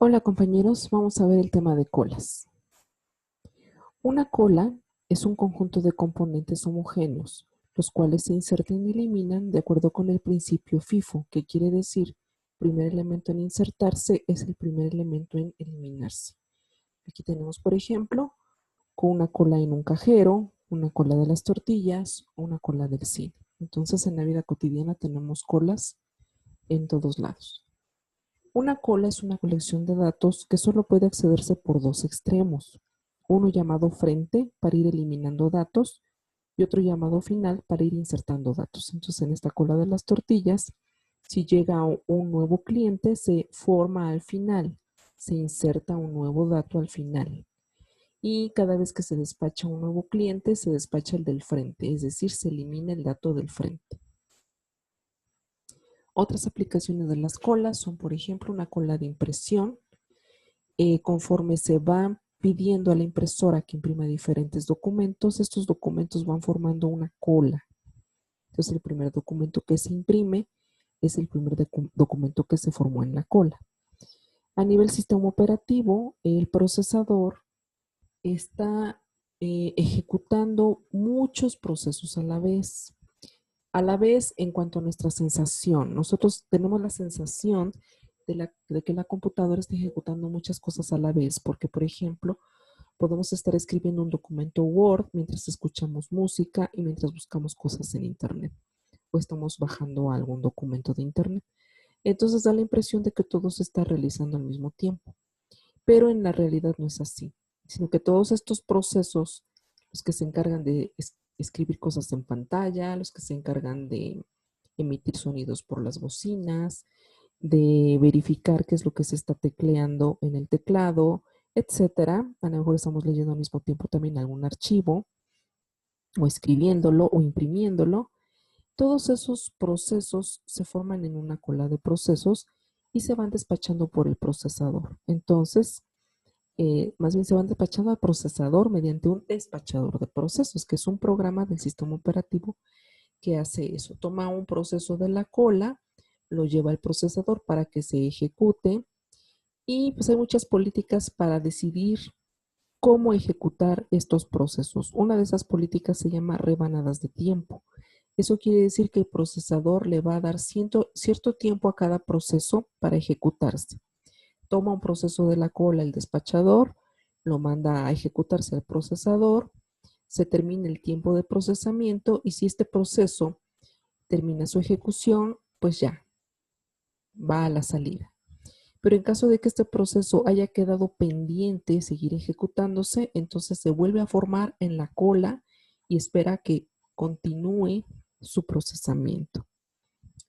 Hola compañeros, vamos a ver el tema de colas. Una cola es un conjunto de componentes homogéneos, los cuales se insertan y eliminan de acuerdo con el principio FIFO, que quiere decir primer elemento en insertarse es el primer elemento en eliminarse. Aquí tenemos, por ejemplo, con una cola en un cajero, una cola de las tortillas o una cola del cine. Entonces, en la vida cotidiana tenemos colas en todos lados. Una cola es una colección de datos que solo puede accederse por dos extremos, uno llamado frente para ir eliminando datos y otro llamado final para ir insertando datos. Entonces, en esta cola de las tortillas, si llega un nuevo cliente, se forma al final, se inserta un nuevo dato al final. Y cada vez que se despacha un nuevo cliente, se despacha el del frente, es decir, se elimina el dato del frente. Otras aplicaciones de las colas son, por ejemplo, una cola de impresión. Conforme se va pidiendo a la impresora que imprima diferentes documentos, estos documentos van formando una cola. Entonces, el primer documento que se imprime es el primer documento que se formó en la cola. A nivel sistema operativo, el procesador está ejecutando muchos procesos a la vez. A la vez, en cuanto a nuestra sensación, nosotros tenemos la sensación de que la computadora está ejecutando muchas cosas a la vez, porque, por ejemplo, podemos estar escribiendo un documento Word mientras escuchamos música y mientras buscamos cosas en Internet, o estamos bajando algún documento de Internet. Entonces da la impresión de que todo se está realizando al mismo tiempo, pero en la realidad no es así, sino que todos estos procesos, los que se encargan de escribir cosas en pantalla, los que se encargan de emitir sonidos por las bocinas, de verificar qué es lo que se está tecleando en el teclado, etcétera. A lo mejor estamos leyendo al mismo tiempo también algún archivo, o escribiéndolo, o imprimiéndolo. Todos esos procesos se forman en una cola de procesos y se van despachando por el procesador. Entonces, más bien se van despachando al procesador mediante un despachador de procesos, que es un programa del sistema operativo que hace eso. Toma un proceso de la cola, lo lleva al procesador para que se ejecute y pues hay muchas políticas para decidir cómo ejecutar estos procesos. Una de esas políticas se llama rebanadas de tiempo. Eso quiere decir que el procesador le va a dar cierto tiempo a cada proceso para ejecutarse. Toma un proceso de la cola el despachador, lo manda a ejecutarse al procesador, se termina el tiempo de procesamiento y si este proceso termina su ejecución, pues ya va a la salida. Pero en caso de que este proceso haya quedado pendiente, seguir ejecutándose, entonces se vuelve a formar en la cola y espera que continúe su procesamiento.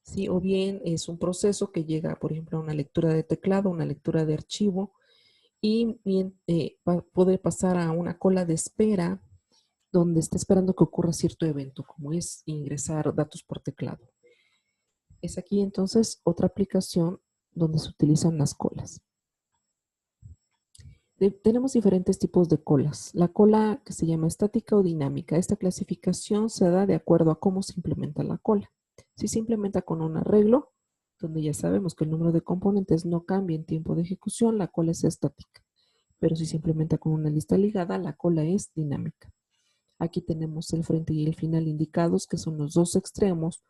¿Sí? O bien es un proceso que llega, por ejemplo, a una lectura de teclado, una lectura de archivo, y bien, puede pasar a una cola de espera donde está esperando que ocurra cierto evento, como es ingresar datos por teclado. Es aquí entonces otra aplicación donde se utilizan las colas. Tenemos diferentes tipos de colas. La cola que se llama estática o dinámica. Esta clasificación se da de acuerdo a cómo se implementa la cola. Si se implementa con un arreglo, donde ya sabemos que el número de componentes no cambia en tiempo de ejecución, la cola es estática. Pero si se implementa con una lista ligada, la cola es dinámica. Aquí tenemos el frente y el final indicados, que son los dos extremos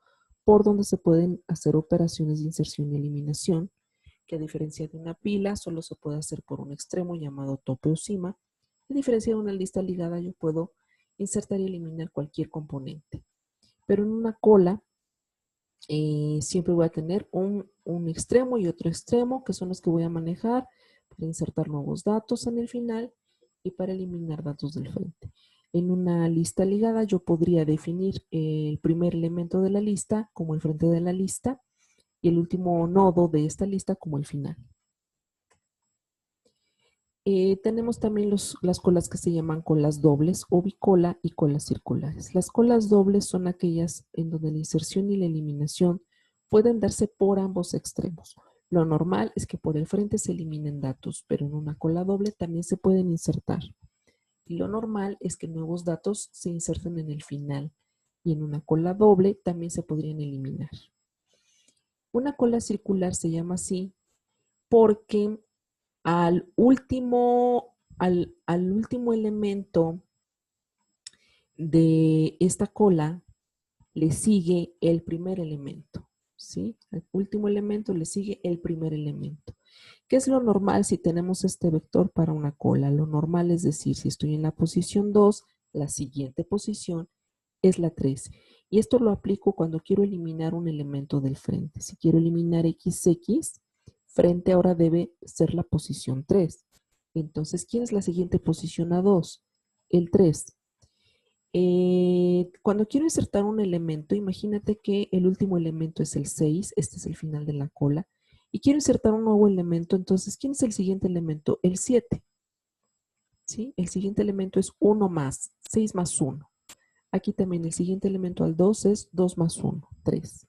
por donde se pueden hacer operaciones de inserción y eliminación, que a diferencia de una pila, solo se puede hacer por un extremo llamado tope o cima. A diferencia de una lista ligada, yo puedo insertar y eliminar cualquier componente. Pero en una cola, siempre voy a tener un extremo y otro extremo, que son los que voy a manejar para insertar nuevos datos en el final y para eliminar datos del frente. En una lista ligada yo podría definir el primer elemento de la lista como el frente de la lista y el último nodo de esta lista como el final. Tenemos también las colas que se llaman colas dobles o bicola y colas circulares. Las colas dobles son aquellas en donde la inserción y la eliminación pueden darse por ambos extremos. Lo normal es que por el frente se eliminen datos, pero en una cola doble también se pueden insertar. Y lo normal es que nuevos datos se inserten en el final y en una cola doble también se podrían eliminar. Una cola circular se llama así porque al último elemento de esta cola le sigue el primer elemento, ¿sí? Al último elemento le sigue el primer elemento. ¿Qué es lo normal si tenemos este vector para una cola? Lo normal es decir, si estoy en la posición 2, la siguiente posición es la 3. Y esto lo aplico cuando quiero eliminar un elemento del frente. Si quiero eliminar XX, frente ahora debe ser la posición 3. Entonces, ¿quién es la siguiente posición a 2? El 3. Cuando quiero insertar un elemento, imagínate que el último elemento es el 6, este es el final de la cola, y quiero insertar un nuevo elemento, entonces, ¿quién es el siguiente elemento? El 7, ¿sí? El siguiente elemento es 1 más, 6 más 1. Aquí también el siguiente elemento al 2 es 2 más 1, 3.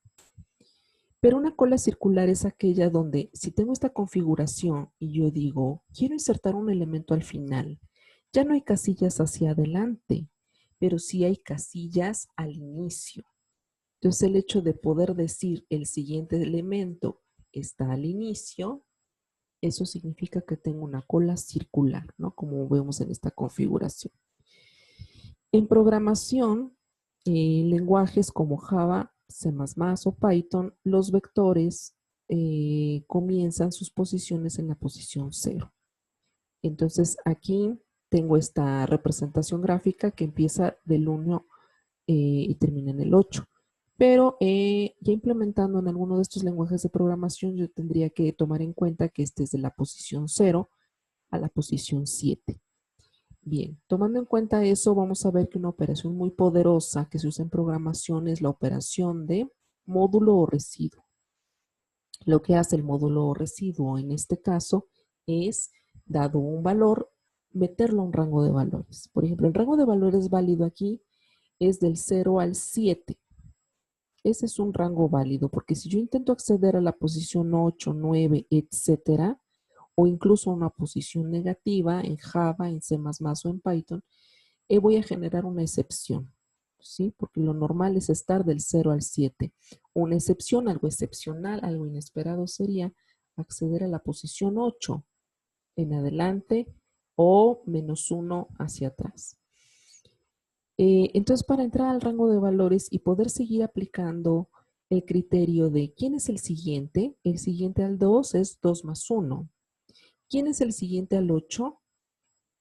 Pero una cola circular es aquella donde si tengo esta configuración y yo digo, quiero insertar un elemento al final, ya no hay casillas hacia adelante, pero sí hay casillas al inicio. Entonces el hecho de poder decir el siguiente elemento está al inicio, eso significa que tengo una cola circular, ¿no? Como vemos en esta configuración. En programación, lenguajes como Java, C++ o Python, los vectores comienzan sus posiciones en la posición 0. Entonces aquí tengo esta representación gráfica que empieza del 1 y termina en el 8. Pero ya implementando en alguno de estos lenguajes de programación, yo tendría que tomar en cuenta que este es de la posición 0 a la posición 7. Bien, tomando en cuenta eso, vamos a ver que una operación muy poderosa que se usa en programación es la operación de módulo o residuo. Lo que hace el módulo o residuo en este caso es, dado un valor, meterlo a un rango de valores. Por ejemplo, el rango de valores válido aquí es del 0 al 7. Ese es un rango válido, porque si yo intento acceder a la posición 8, 9, etcétera, o incluso una posición negativa en Java, en C++ o en Python, voy a generar una excepción, ¿sí? Porque lo normal es estar del 0 al 7. Una excepción, algo excepcional, algo inesperado sería acceder a la posición 8 en adelante o -1 hacia atrás. Entonces, para entrar al rango de valores y poder seguir aplicando el criterio de ¿quién es el siguiente? El siguiente al 2 es 2 más 1. ¿Quién es el siguiente al 8?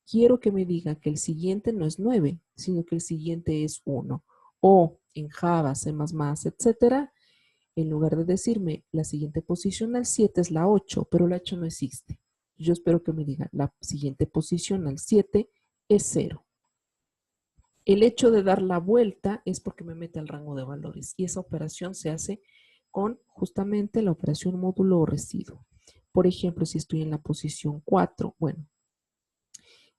Quiero que me diga que el siguiente no es 9, sino que el siguiente es 1. O en Java, C++, etcétera, en lugar de decirme la siguiente posición al 7 es la 8, pero la 8 no existe. Yo espero que me diga la siguiente posición al 7 es 0. El hecho de dar la vuelta es porque me mete al rango de valores y esa operación se hace con justamente la operación módulo o residuo. Por ejemplo, si estoy en la posición 4, bueno,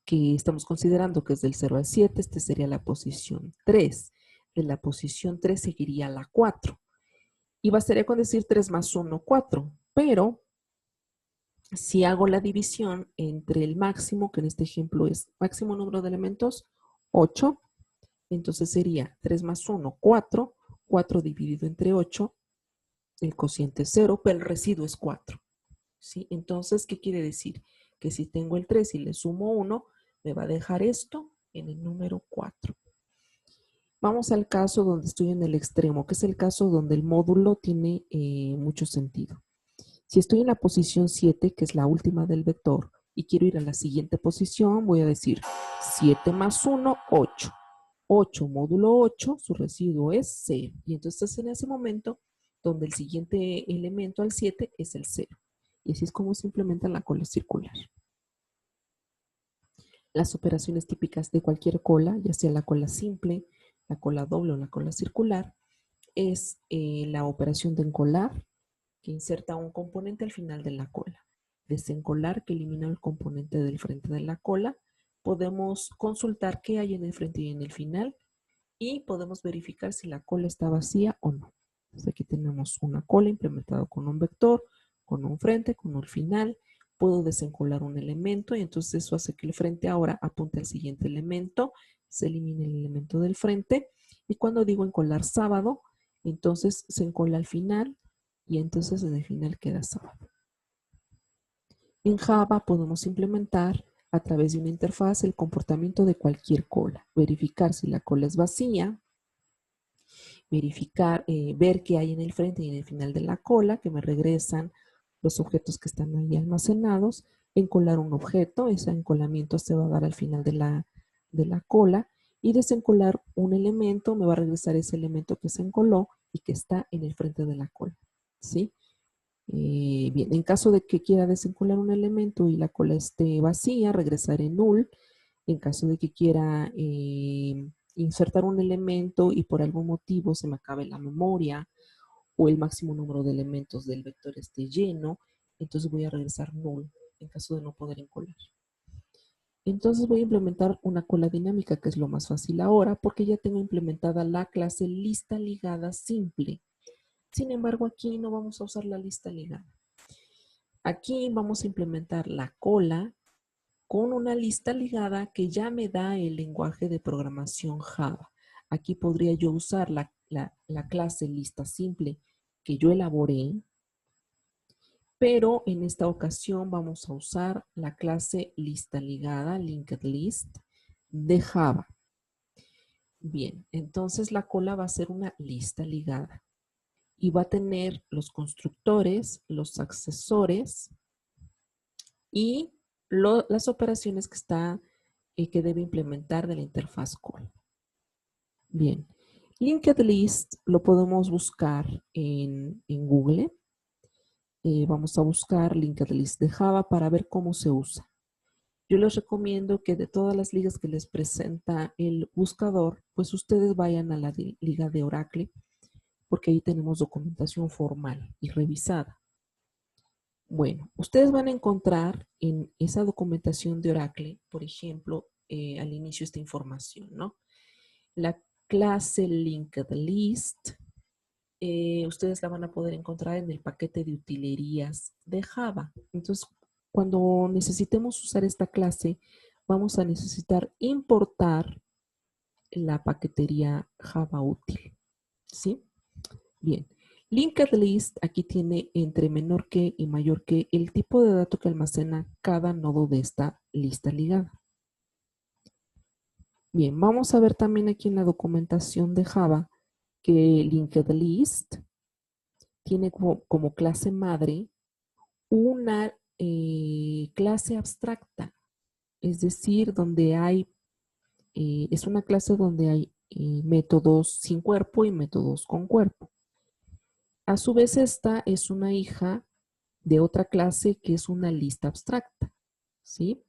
que estamos considerando que es del 0 al 7, este sería la posición 3. De la posición 3 seguiría la 4. Y bastaría con decir 3 más 1, 4. Pero si hago la división entre el máximo, que en este ejemplo es máximo número de elementos, 8, entonces sería 3 más 1, 4. 4 dividido entre 8, el cociente es 0, pero el residuo es 4. ¿Sí? Entonces, ¿qué quiere decir? Que si tengo el 3 y le sumo 1, me va a dejar esto en el número 4. Vamos al caso donde estoy en el extremo, que es el caso donde el módulo tiene mucho sentido. Si estoy en la posición 7, que es la última del vector, y quiero ir a la siguiente posición, voy a decir 7 más 1, 8. 8 módulo 8, su residuo es 0. Y entonces es en ese momento donde el siguiente elemento al 7 es el 0. Y así es como se implementa la cola circular. Las operaciones típicas de cualquier cola, ya sea la cola simple, la cola doble o la cola circular, es la operación de encolar, que inserta un componente al final de la cola. Desencolar, que elimina el componente del frente de la cola. Podemos consultar qué hay en el frente y en el final y podemos verificar si la cola está vacía o no. Entonces aquí tenemos una cola implementada con un vector, con un frente, con un final. Puedo desencolar un elemento y entonces eso hace que el frente ahora apunte al siguiente elemento, se elimina el elemento del frente y cuando digo encolar sábado, entonces se encola al final y entonces en el final queda sábado. En Java podemos implementar a través de una interfaz el comportamiento de cualquier cola, verificar si la cola es vacía, verificar, ver qué hay en el frente y en el final de la cola, que me regresan los objetos que están ahí almacenados, encolar un objeto, ese encolamiento se va a dar al final de la cola, y desencolar un elemento, me va a regresar ese elemento que se encoló y que está en el frente de la cola, ¿sí? Bien, en caso de que quiera desencolar un elemento y la cola esté vacía, regresaré null. En caso de que quiera insertar un elemento y por algún motivo se me acabe la memoria o el máximo número de elementos del vector esté lleno, entonces voy a regresar null en caso de no poder encolar. Entonces voy a implementar una cola dinámica, que es lo más fácil ahora, porque ya tengo implementada la clase lista ligada simple. Sin embargo, aquí no vamos a usar la lista ligada. Aquí vamos a implementar la cola con una lista ligada que ya me da el lenguaje de programación Java. Aquí podría yo usar la clase lista simple que yo elaboré, pero en esta ocasión vamos a usar la clase lista ligada, linked list, de Java. Bien, entonces la cola va a ser una lista ligada y va a tener los constructores, los accesores y las operaciones que debe implementar de la interfaz call. Bien, linked list lo podemos buscar en Google. Vamos a buscar linked list de Java para ver cómo se usa. Yo les recomiendo que de todas las ligas que les presenta el buscador, pues ustedes vayan a la liga de Oracle, porque ahí tenemos documentación formal y revisada. Bueno, ustedes van a encontrar en esa documentación de Oracle, por ejemplo, al inicio esta información, ¿no? La clase linked list, ustedes la van a poder encontrar en el paquete de utilerías de Java. Entonces, cuando necesitemos usar esta clase, vamos a necesitar importar la paquetería Java útil, ¿sí? Bien. Linked list aquí tiene entre menor que y mayor que el tipo de dato que almacena cada nodo de esta lista ligada. Bien, vamos a ver también aquí en la documentación de Java que linked list tiene como clase madre una clase abstracta, es decir, donde hay, es una clase donde hay métodos sin cuerpo y métodos con cuerpo. A su vez, esta es una hija de otra clase que es una lista abstracta, ¿sí?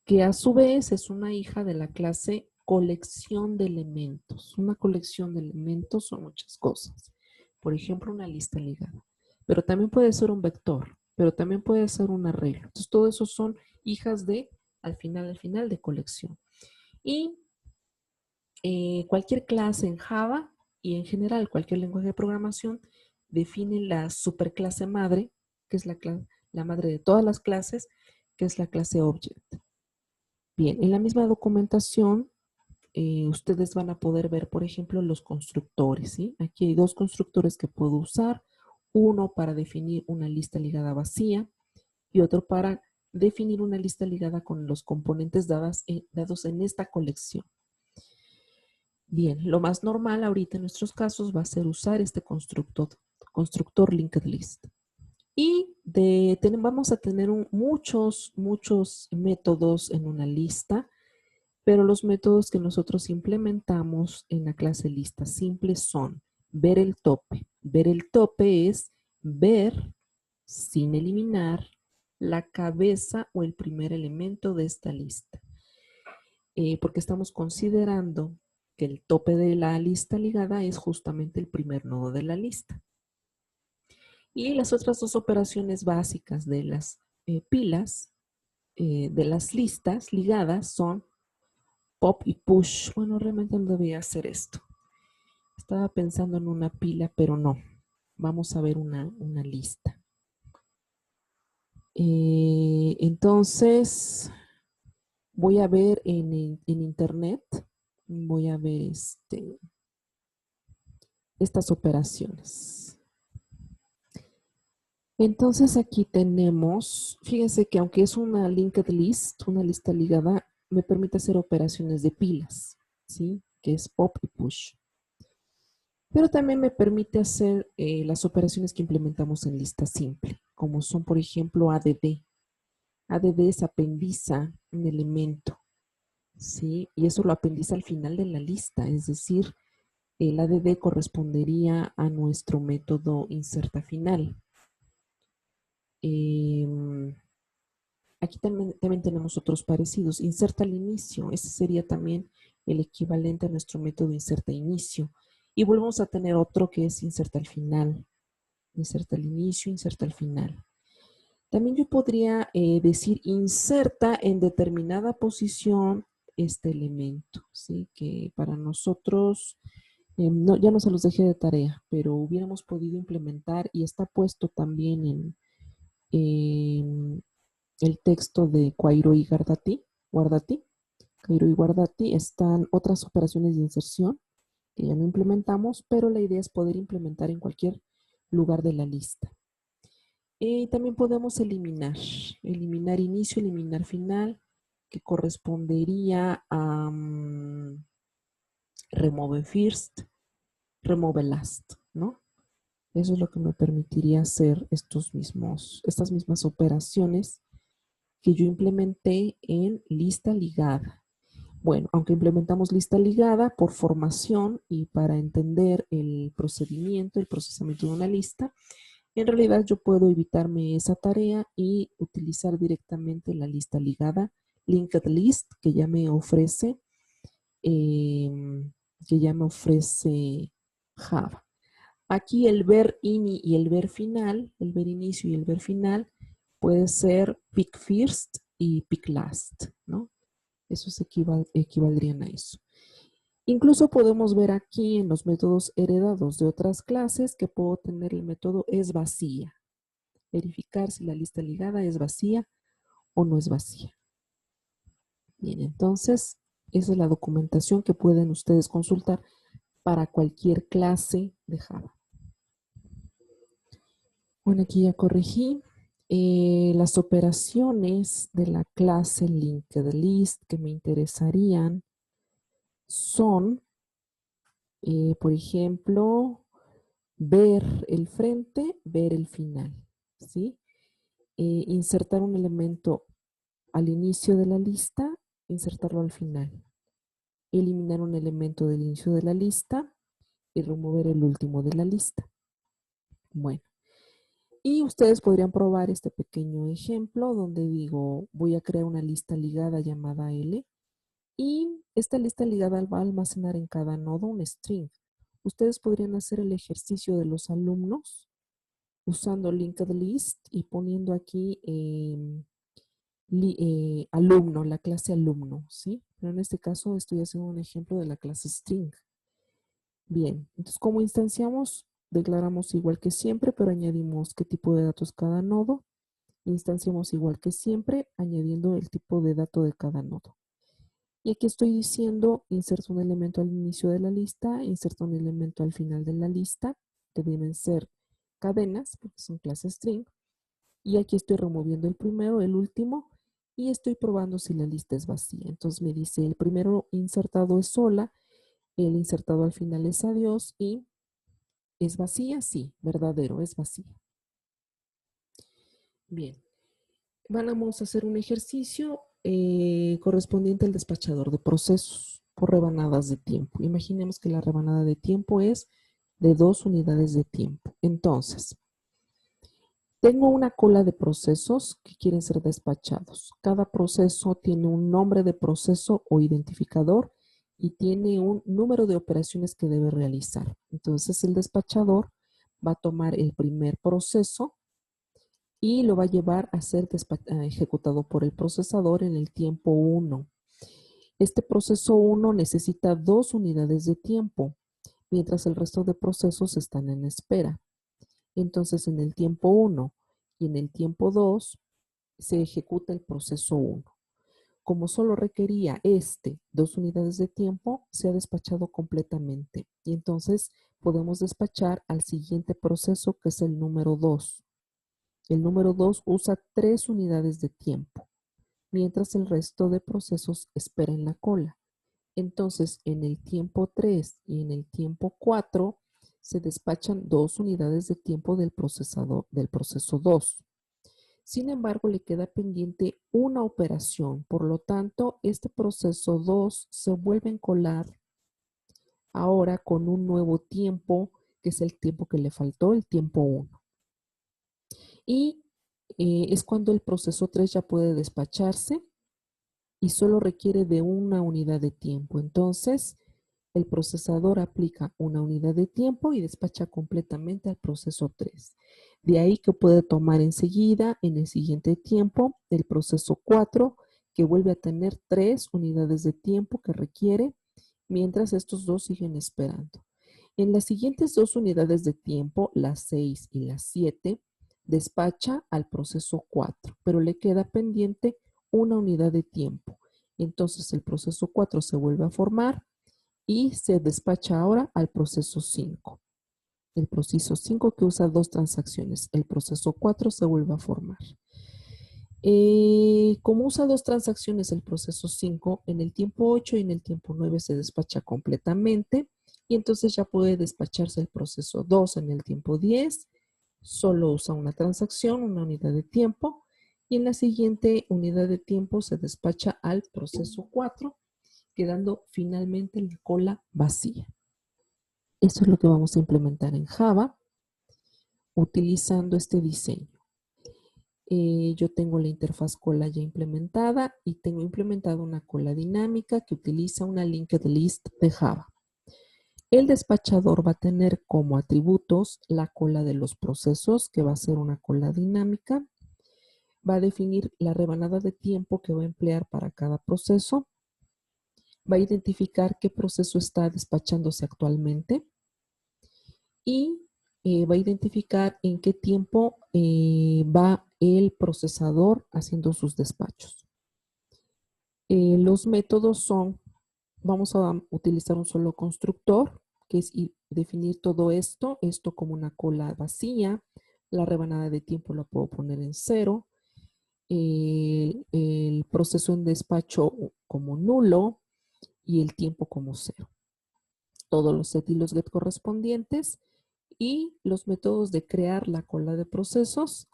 Que a su vez es una hija de la clase colección de elementos. Una colección de elementos son muchas cosas. Por ejemplo, una lista ligada. Pero también puede ser un vector, pero también puede ser un arreglo. Entonces, todo eso son hijas de, al final de colección. Y cualquier clase en Java y en general cualquier lenguaje de programación define la superclase madre, que es la madre de todas las clases, que es la clase object. Bien, en la misma documentación ustedes van a poder ver, por ejemplo, los constructores, ¿sí? Aquí hay dos constructores que puedo usar, uno para definir una lista ligada vacía y otro para definir una lista ligada con los componentes dados en esta colección. Bien, lo más normal ahorita en nuestros casos va a ser usar este constructor linked list. Y vamos a tener muchos métodos en una lista, pero los métodos que nosotros implementamos en la clase lista simple son ver el tope. Ver el tope es ver sin eliminar la cabeza o el primer elemento de esta lista. Porque estamos considerando que el tope de la lista ligada es justamente el primer nodo de la lista. Y las otras dos operaciones básicas de las pilas, de las listas ligadas son pop y push. Bueno, realmente no debía hacer esto. Estaba pensando en una pila, pero no. Vamos a ver una lista. Entonces, voy a ver en internet, voy a ver estas operaciones. Entonces aquí tenemos, fíjense que aunque es una linked list, una lista ligada, me permite hacer operaciones de pilas, ¿sí? Que es pop y push. Pero también me permite hacer las operaciones que implementamos en lista simple, como son, por ejemplo, ADD. ADD es apendiza un elemento, ¿sí? Y eso lo apendiza al final de la lista, es decir, el ADD correspondería a nuestro método inserta final. Aquí también tenemos otros parecidos. Inserta al inicio, ese sería también el equivalente a nuestro método inserta inicio. Y volvemos a tener otro que es inserta al final. Inserta al inicio, inserta al final. También yo podría decir inserta en determinada posición este elemento, ¿sí? Que para nosotros, ya no se los dejé de tarea, pero hubiéramos podido implementar y está puesto también en el texto de Quairo y Guardati. Quairo y Guardati están otras operaciones de inserción que ya no implementamos, pero la idea es poder implementar en cualquier lugar de la lista. Y también podemos eliminar inicio, eliminar final, que correspondería a remove first, remove last, ¿no? Eso es lo que me permitiría hacer estas mismas operaciones que yo implementé en lista ligada. Bueno, aunque implementamos lista ligada por formación y para entender el procedimiento, el procesamiento de una lista, en realidad yo puedo evitarme esa tarea y utilizar directamente la lista ligada, linked list, que ya me ofrece, Java. Aquí el ver ini y el ver final, el ver inicio y el ver final, puede ser pick first y pick last, ¿no? Esos equivaldrían a eso. Incluso podemos ver aquí en los métodos heredados de otras clases que puedo tener el método es vacía. Verificar si la lista ligada es vacía o no es vacía. Bien, entonces esa es la documentación que pueden ustedes consultar para cualquier clase de Java. Bueno, aquí ya corregí. Las operaciones de la clase linked list que me interesarían son, por ejemplo, ver el frente, ver el final, ¿sí? Insertar un elemento al inicio de la lista, insertarlo al final. Eliminar un elemento del inicio de la lista y remover el último de la lista. Bueno, y ustedes podrían probar este pequeño ejemplo donde digo, voy a crear una lista ligada llamada L y esta lista ligada va a almacenar en cada nodo un string. Ustedes podrían hacer el ejercicio de los alumnos usando linked list y poniendo aquí alumno, la clase alumno, ¿sí? Pero en este caso estoy haciendo un ejemplo de la clase string. Bien, entonces como instanciamos, declaramos igual que siempre, pero añadimos qué tipo de datos cada nodo. Instanciamos igual que siempre, añadiendo el tipo de dato de cada nodo. Y aquí estoy diciendo, inserto un elemento al inicio de la lista, inserto un elemento al final de la lista, que deben ser cadenas, porque son clases string. Y aquí estoy removiendo el primero, el último, y estoy probando si la lista es vacía. Entonces me dice, el primero insertado es sola, el insertado al final es adiós y ¿es vacía? Sí, verdadero, es vacía. Bien, vamos a hacer un ejercicio correspondiente al despachador de procesos por rebanadas de tiempo. Imaginemos que la rebanada de tiempo es de 2 unidades de tiempo. Entonces, tengo una cola de procesos que quieren ser despachados. Cada proceso tiene un nombre de proceso o identificador y tiene un número de operaciones que debe realizar. Entonces el despachador va a tomar el primer proceso y lo va a llevar a ser ejecutado por el procesador en el tiempo 1. Este proceso 1 necesita 2 unidades de tiempo, mientras el resto de procesos están en espera. Entonces, en el tiempo 1 y en el tiempo 2 se ejecuta el proceso 1. Como solo requería 2 unidades de tiempo, se ha despachado completamente. Y entonces podemos despachar al siguiente proceso, que es el número 2. El número 2 usa 3 unidades de tiempo, mientras el resto de procesos espera en la cola. Entonces, en el tiempo 3 y en el tiempo 4 se despachan 2 unidades de tiempo del proceso 2. Sin embargo, le queda pendiente una operación. Por lo tanto, este proceso 2 se vuelve a encolar ahora con un nuevo tiempo, que es el tiempo que le faltó, el tiempo 1. Y es cuando el proceso 3 ya puede despacharse y solo requiere de una unidad de tiempo. Entonces, el procesador aplica una unidad de tiempo y despacha completamente al proceso 3. De ahí que puede tomar enseguida, en el siguiente tiempo, el proceso 4, que vuelve a tener 3 unidades de tiempo que requiere, mientras estos dos siguen esperando. En las siguientes 2 unidades de tiempo, las 6 y las 7, despacha al proceso 4, pero le queda pendiente una unidad de tiempo. Entonces el proceso 4 se vuelve a formar y se despacha ahora al proceso 5. El proceso 5 que usa 2 transacciones. El proceso 4 se vuelve a formar. Como usa 2 transacciones el proceso 5, en el tiempo 8 y en el tiempo 9 se despacha completamente y entonces ya puede despacharse el proceso 2 en el tiempo 10. Solo usa una transacción, una unidad de tiempo, y en la siguiente unidad de tiempo se despacha al proceso 4, quedando finalmente la cola vacía. Esto es lo que vamos a implementar en Java utilizando este diseño. Yo tengo la interfaz cola ya implementada y tengo implementada una cola dinámica que utiliza una linked list de Java. El despachador va a tener como atributos la cola de los procesos, que va a ser una cola dinámica. Va a definir la rebanada de tiempo que va a emplear para cada proceso. Va a identificar qué proceso está despachándose actualmente. Y va a identificar en qué tiempo va el procesador haciendo sus despachos. Los métodos son, vamos a utilizar un solo constructor, que es definir todo esto como una cola vacía. La rebanada de tiempo la puedo poner en 0. El proceso en despacho como nulo y el tiempo como 0. Todos los set y los get correspondientes y los métodos de crear la cola de procesos,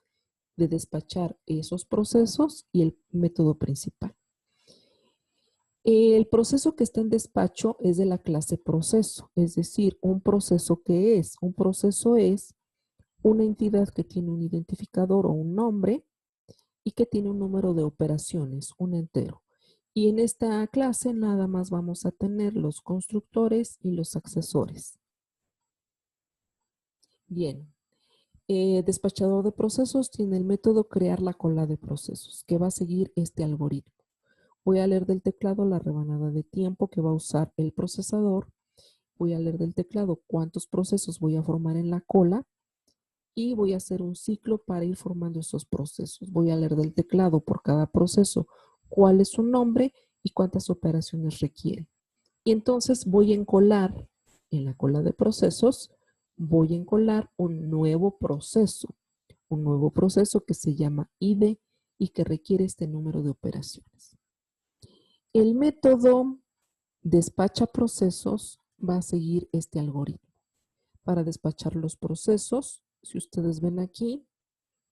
de despachar esos procesos y el método principal. El proceso que está en despacho es de la clase proceso, es decir, un proceso que es. Un proceso es una entidad que tiene un identificador o un nombre y que tiene un número de operaciones, un entero. Y en esta clase nada más vamos a tener los constructores y los accesores. Bien, despachador de procesos tiene el método crear la cola de procesos, que va a seguir este algoritmo. Voy a leer del teclado la rebanada de tiempo que va a usar el procesador. Voy a leer del teclado cuántos procesos voy a formar en la cola y voy a hacer un ciclo para ir formando esos procesos. Voy a leer del teclado por cada proceso cuál es su nombre y cuántas operaciones requiere. Y entonces voy a encolar en la cola de procesos, voy a encolar un nuevo proceso que se llama ID y que requiere este número de operaciones. El método despacha procesos va a seguir este algoritmo. Para despachar los procesos, si ustedes ven aquí,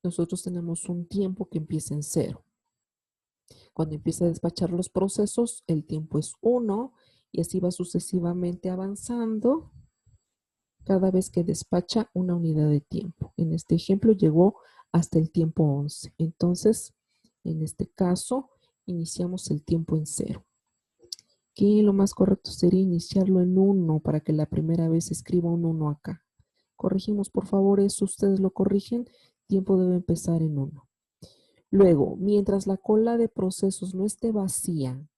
nosotros tenemos un tiempo que empieza en 0. Cuando empieza a despachar los procesos, el tiempo es 1 y así va sucesivamente avanzando cada vez que despacha una unidad de tiempo. En este ejemplo llegó hasta el tiempo 11. Entonces, en este caso, iniciamos el tiempo en 0. Que lo más correcto sería iniciarlo en 1 para que la primera vez escriba un 1 acá. Corregimos, por favor, eso. Ustedes lo corrigen. Tiempo debe empezar en 1. Luego, mientras la cola de procesos no esté vacía,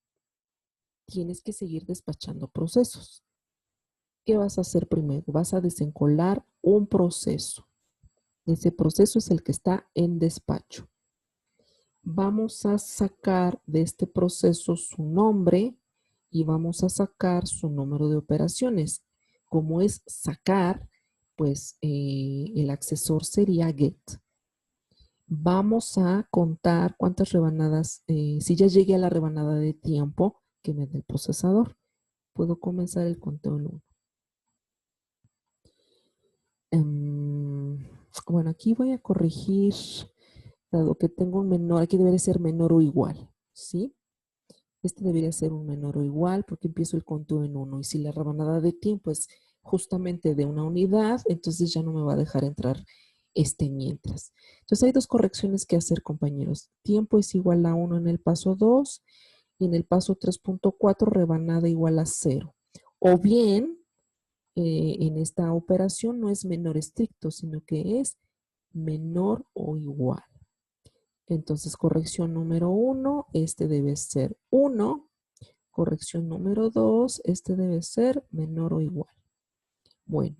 tienes que seguir despachando procesos. ¿Qué vas a hacer primero? Vas a desencolar un proceso. Ese proceso es el que está en despacho. Vamos a sacar de este proceso su nombre y vamos a sacar su número de operaciones. Como es sacar, pues el accesor sería get. Vamos a contar cuántas rebanadas, si ya llegué a la rebanada de tiempo que me da el procesador. Puedo comenzar el conteo en 1. Bueno, aquí voy a corregir, dado que tengo un menor, aquí debería ser menor o igual, ¿sí? Este debería ser un menor o igual porque empiezo el conteo en 1. Y si la rebanada de tiempo es justamente de una unidad, entonces ya no me va a dejar entrar este mientras. Entonces hay dos correcciones que hacer, compañeros. Tiempo es igual a 1 en el paso 2 y en el paso 3.4 rebanada igual a 0. O bien, en esta operación no es menor estricto, sino que es menor o igual. Entonces, corrección número 1, este debe ser 1. Corrección número 2, este debe ser menor o igual. Bueno,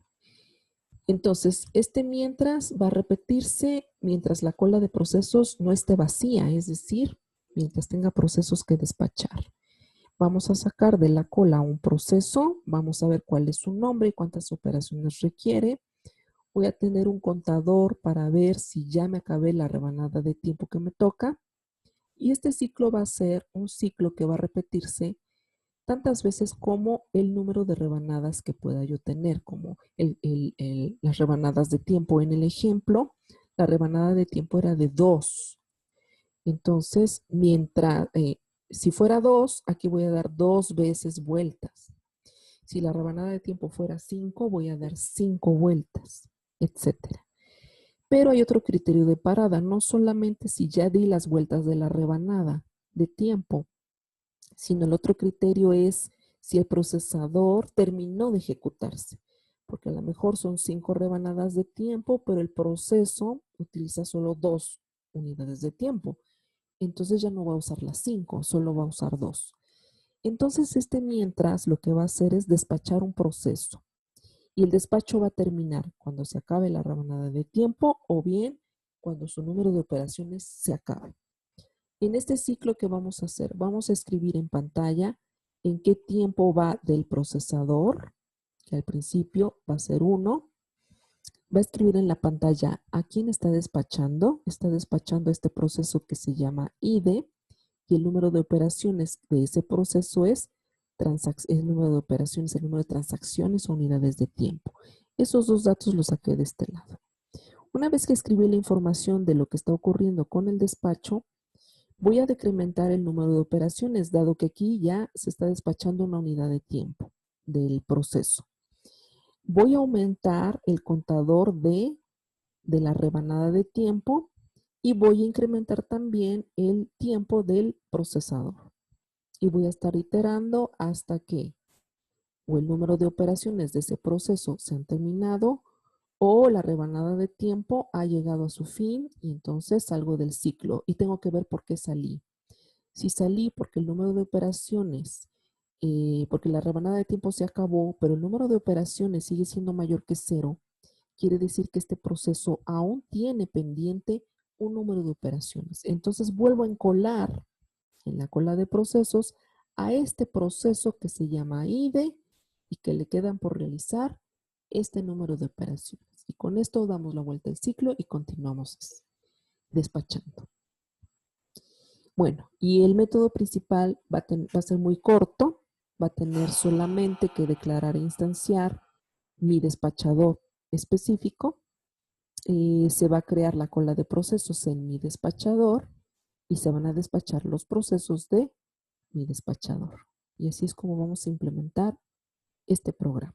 entonces, este mientras va a repetirse mientras la cola de procesos no esté vacía, es decir, mientras tenga procesos que despachar. Vamos a sacar de la cola un proceso, vamos a ver cuál es su nombre y cuántas operaciones requiere. Voy a tener un contador para ver si ya me acabé la rebanada de tiempo que me toca. Y este ciclo va a ser un ciclo que va a repetirse tantas veces como el número de rebanadas que pueda yo tener, como las rebanadas de tiempo. En el ejemplo, la rebanada de tiempo era de 2. Entonces, si fuera 2, aquí voy a dar 2 veces vueltas. Si la rebanada de tiempo fuera 5, voy a dar 5 vueltas, etcétera. Pero hay otro criterio de parada, no solamente si ya di las vueltas de la rebanada de tiempo, sino el otro criterio es si el procesador terminó de ejecutarse, porque a lo mejor son 5 rebanadas de tiempo, pero el proceso utiliza solo 2 unidades de tiempo. Entonces ya no va a usar las 5, solo va a usar 2. Entonces mientras lo que va a hacer es despachar un proceso. Y el despacho va a terminar cuando se acabe la rebanada de tiempo o bien cuando su número de operaciones se acabe. En este ciclo, ¿qué vamos a hacer? Vamos a escribir en pantalla en qué tiempo va del procesador, que al principio va a ser 1. Va a escribir en la pantalla a quién está despachando. Está despachando este proceso que se llama IDE y el número de operaciones de ese proceso es el número de operaciones, el número de transacciones o unidades de tiempo. Esos dos datos los saqué de este lado. Una vez que escribí la información de lo que está ocurriendo con el despacho, voy a decrementar el número de operaciones, dado que aquí ya se está despachando una unidad de tiempo del proceso. Voy a aumentar el contador de la rebanada de tiempo y voy a incrementar también el tiempo del procesador. Y voy a estar iterando hasta que o el número de operaciones de ese proceso se han terminado o la rebanada de tiempo ha llegado a su fin y entonces salgo del ciclo y tengo que ver por qué salí. Si salí porque el número de operaciones, porque la rebanada de tiempo se acabó, pero el número de operaciones sigue siendo mayor que 0, quiere decir que este proceso aún tiene pendiente un número de operaciones. Entonces vuelvo a encolar en la cola de procesos a este proceso que se llama IDE y que le quedan por realizar este número de operaciones. Y con esto damos la vuelta al ciclo y continuamos despachando. Bueno, y el método principal va a ser muy corto, va a tener solamente que declarar e instanciar mi despachador específico. Se va a crear la cola de procesos en mi despachador y se van a despachar los procesos de mi despachador. Y así es como vamos a implementar este programa.